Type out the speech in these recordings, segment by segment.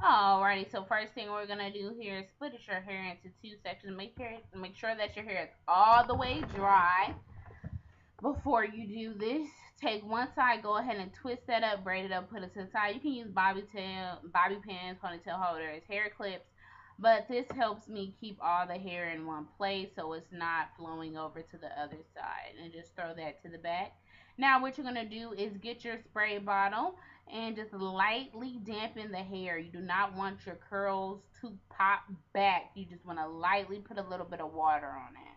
Alrighty, so first thing we're gonna do here is split your hair into two sections. Make sure that your hair is all the way dry before you do this. Take one side, go ahead and twist that up, braid it up, put it to the side. You can use bobby pins, ponytail holders, hair clips, but this helps me keep all the hair in one place so it's not flowing over to the other side. And just throw that to the back. Now what you're going to do is get your spray bottle and just lightly dampen the hair. You do not want your curls to pop back. You just want to lightly put a little bit of water on it.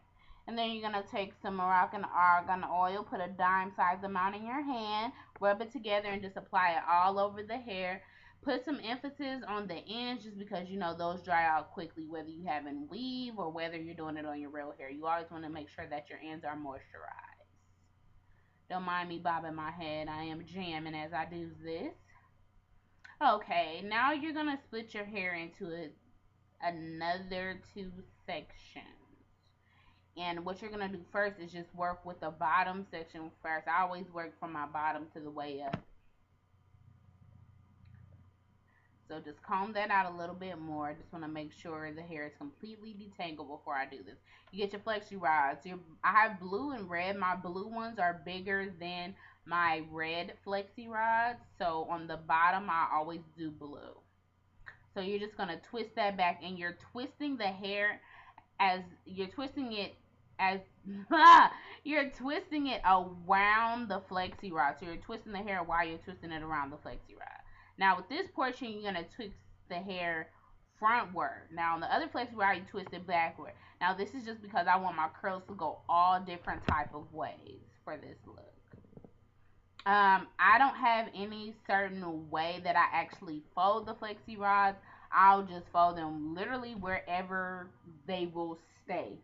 And then you're going to take some Moroccan argan oil, put a dime size amount in your hand, rub it together, and just apply it all over the hair. Put some emphasis on the ends just because you know those dry out quickly, whether you have in weave or whether you're doing it on your real hair. You always want to make sure that your ends are moisturized. Don't mind me bobbing my head. I am jamming as I do this. Okay, now you're going to split your hair into another two sections. And what you're going to do first is just work with the bottom section first. I always work from my bottom to the way up. So just comb that out a little bit more. Just want to make sure the hair is completely detangled before I do this. You get your flexi rods. I have blue and red. My blue ones are bigger than my red flexi rods. So on the bottom, I always do blue. So you're just going to twist that back, and you're twisting the hair as you're twisting it as you're twisting it around the flexi rod. So you're twisting the hair while you're twisting it around the flexi rod. Now with this portion, you're going to twist the hair frontward. Now on the other flexi rod, you twist it backward. Now this is just because I want my curls to go all different type of ways for this look. I don't have any certain way that I actually fold the flexi rods. I'll just fold them literally wherever they will stay.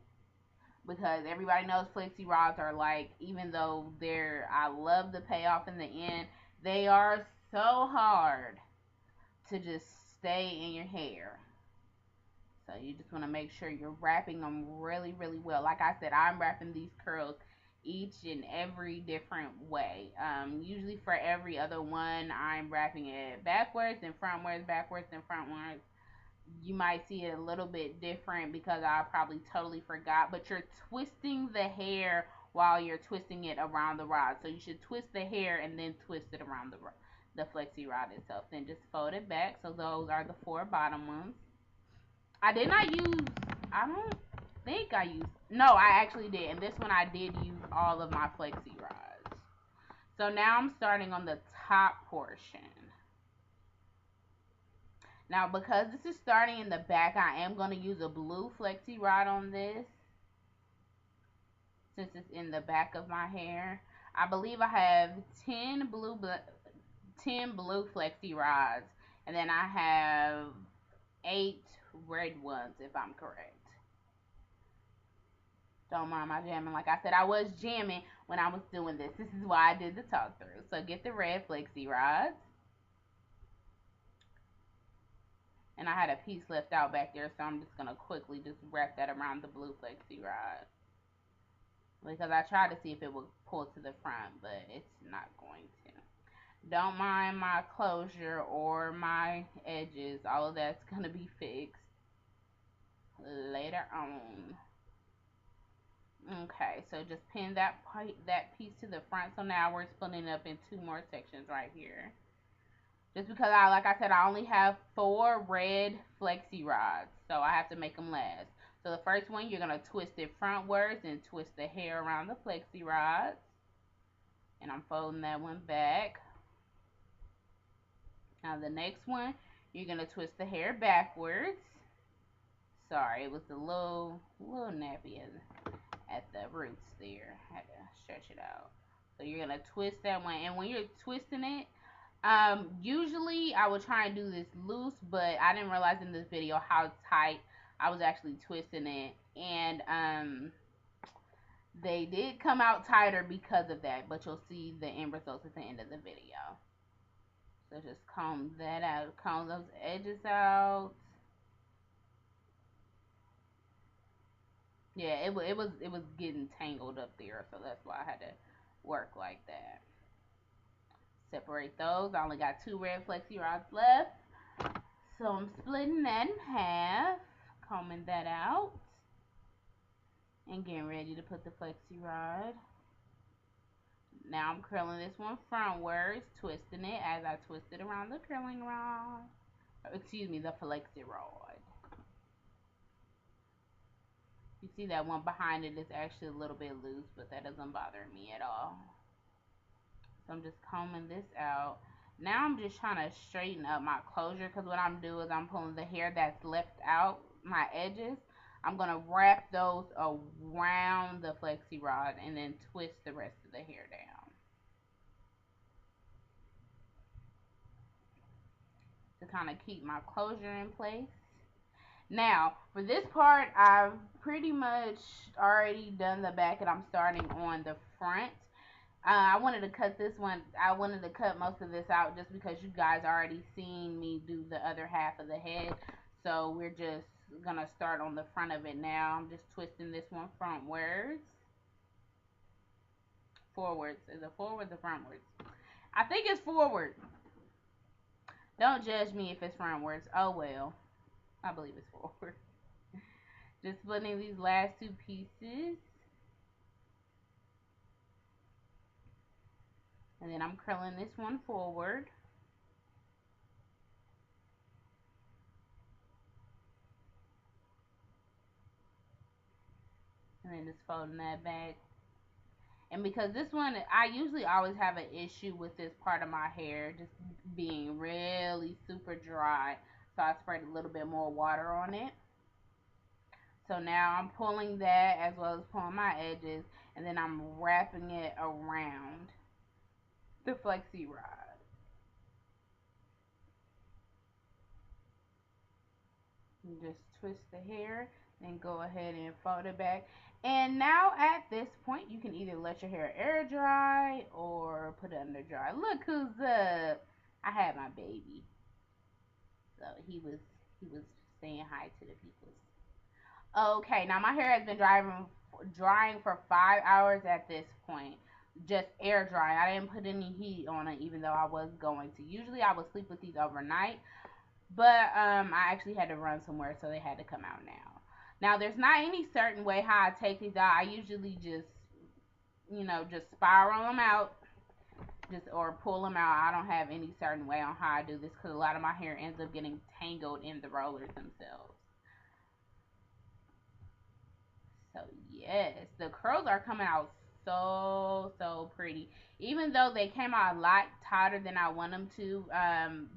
Because everybody knows flexi rods are like, even though I love the payoff in the end, they are so hard to just stay in your hair. So you just want to make sure you're wrapping them really, really well. Like I said, I'm wrapping these curls each and every different way. Usually for every other one, I'm wrapping it backwards and frontwards, backwards and frontwards. You might see it a little bit different because I probably totally forgot, but you're twisting the hair while you're twisting it around the rod. So you should twist the hair and then twist it around the flexi rod itself. Then just fold it back. So those are the four bottom ones. I don't think I used, no, I actually did. And this one I did use all of my flexi rods. So now I'm starting on the top portion. Now, because this is starting in the back, I am going to use a blue flexi rod on this. Since it's in the back of my hair. I believe I have 10 blue flexi rods. And then I have 8 red ones, if I'm correct. Don't mind my jamming. Like I said, I was jamming when I was doing this. This is why I did the talk through. So get the red flexi rods. And I had a piece left out back there, so I'm just going to quickly just wrap that around the blue flexi rod. Because I tried to see if it would pull to the front, but it's not going to. Don't mind my closure or my edges. All of that's going to be fixed later on. Okay, so just pin that piece to the front. So now we're splitting it up in 2 more sections right here. Just because, like I said, I only have 4 red flexi rods, so I have to make them last. So the first one, you're going to twist it frontwards and twist the hair around the flexi rods. And I'm folding that one back. Now the next one, you're going to twist the hair backwards. Sorry, it was a little nappy at the roots there. I had to stretch it out. So you're going to twist that one. And when you're twisting it, usually I would try and do this loose, but I didn't realize in this video how tight I was actually twisting it. And they did come out tighter because of that, but you'll see the end results at the end of the video. So just comb that out, comb those edges out. Yeah, it was getting tangled up there, so that's why I had to work like that. Separate those. I only got 2 red flexi rods left. So I'm splitting that in half, combing that out, and getting ready to put the flexi rod. Now I'm curling this one frontwards, twisting it as I twist it around the curling rod. Excuse me, the flexi rod. You see that one behind it is actually a little bit loose, but that doesn't bother me at all. So I'm just combing this out. Now I'm just trying to straighten up my closure, because what I'm doing is I'm pulling the hair that's left out, my edges. I'm going to wrap those around the flexi rod and then twist the rest of the hair down to kind of keep my closure in place. Now, for this part, I've pretty much already done the back and I'm starting on the front. I wanted to cut this one. I wanted to cut most of this out just because you guys already seen me do the other half of the head. So we're just going to start on the front of it now. I'm just twisting this one frontwards. Forwards. Is it forwards or frontwards? I think it's forward. Don't judge me if it's frontwards. Oh well. I believe it's forward. Just splitting these last two pieces. And then I'm curling this one forward. And then just folding that back. And because this one, I usually always have an issue with this part of my hair just being really super dry. So I sprayed a little bit more water on it. So now I'm pulling that as well as pulling my edges. And then I'm wrapping it around the flexi rod. And just twist the hair and go ahead and fold it back. And now at this point, you can either let your hair air dry or put it under dry. Look who's up. I had my baby. So he was saying hi to the people. Okay, now my hair has been drying for 5 hours at this point. Just air drying. I didn't put any heat on it, even though I was going to. Usually I would sleep with these overnight, but I actually had to run somewhere, so they had to come out now. Now there's not any certain way how I take these out. I usually just, just spiral them out, or pull them out. I don't have any certain way on how I do this because a lot of my hair ends up getting tangled in the rollers themselves. So yes, the curls are coming out so pretty. Even though they came out a lot tighter than I want them to.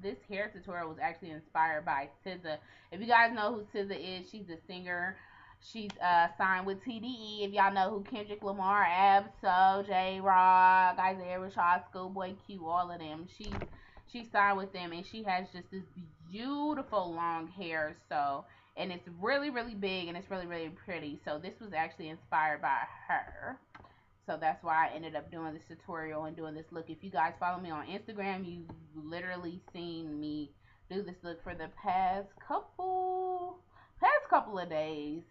This hair tutorial was actually inspired by SZA. If you guys know who SZA is, she's a singer. She's signed with TDE. If y'all know who Kendrick Lamar, Ab-Soul, J Rock, Isaiah Rashad, Schoolboy Q, all of them. She's signed with them, and she has just this beautiful long hair. So, and it's really big, and it's really pretty. So this was actually inspired by her. So that's why I ended up doing this tutorial and doing this look. If you guys follow me on Instagram, you've literally seen me do this look for the past couple of days.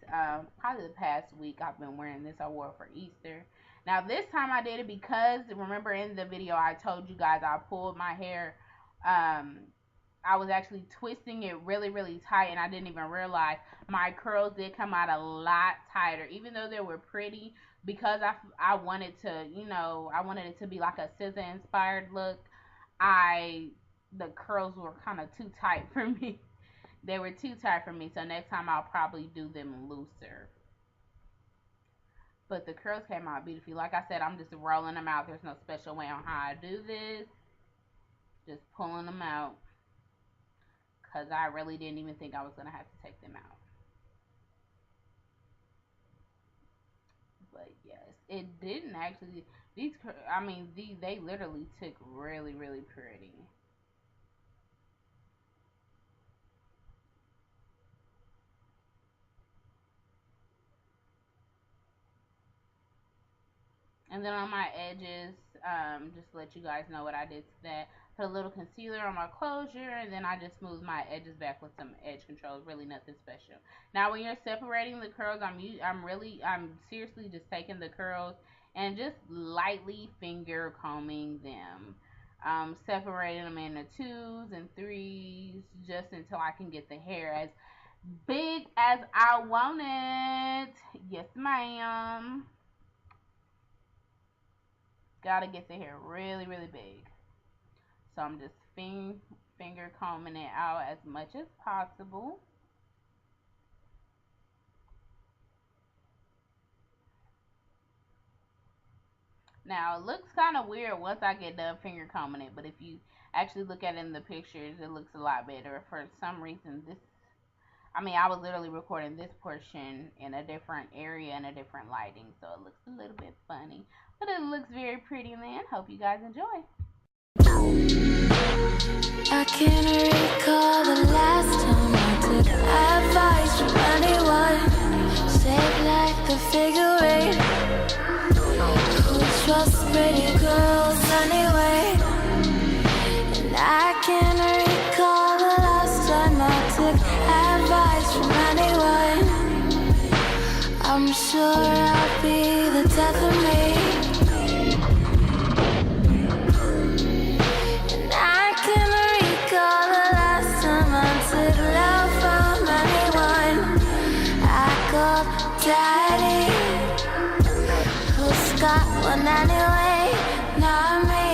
Probably the past week I've been wearing this. I wore it for Easter. Now this time I did it because, remember in the video I told you guys I pulled my hair, I was actually twisting it really tight, and I didn't even realize my curls did come out a lot tighter, even though they were pretty, because I wanted to, I wanted it to be like a SZA inspired look. The curls were kind of too tight for me. They were too tight for me, so next time I'll probably do them looser. But the curls came out beautifully. Like I said, I'm just rolling them out. There's no special way on how I do this. Just pulling them out. Because I really didn't even think I was going to have to take them out. But yes, it didn't actually. They literally took really pretty. And then on my edges, just to let you guys know what I did to that. Put a little concealer on my closure, and then I just smoothed my edges back with some edge control. Really nothing special. Now, when you're separating the curls, I'm seriously just taking the curls and just lightly finger combing them. Separating them into twos and threes, these just until I can get the hair as big as I want it. Yes, ma'am. Gotta get the hair really, really big. So I'm just finger combing it out as much as possible. Now it looks kind of weird once I get done finger combing it, but if you actually look at it in the pictures, it looks a lot better. For some reason, I was literally recording this portion in a different area and a different lighting, so it looks a little bit funny, but it looks very pretty, man. Hope you guys enjoy. I can't recall the last time I took advice from anyone. Shaped like the figure eight. Who trusts pretty girls anyway? And I can't recall the last time I took advice from anyone. I'm sure I'll be the death of me. Daddy, who's got one anyway? Not me.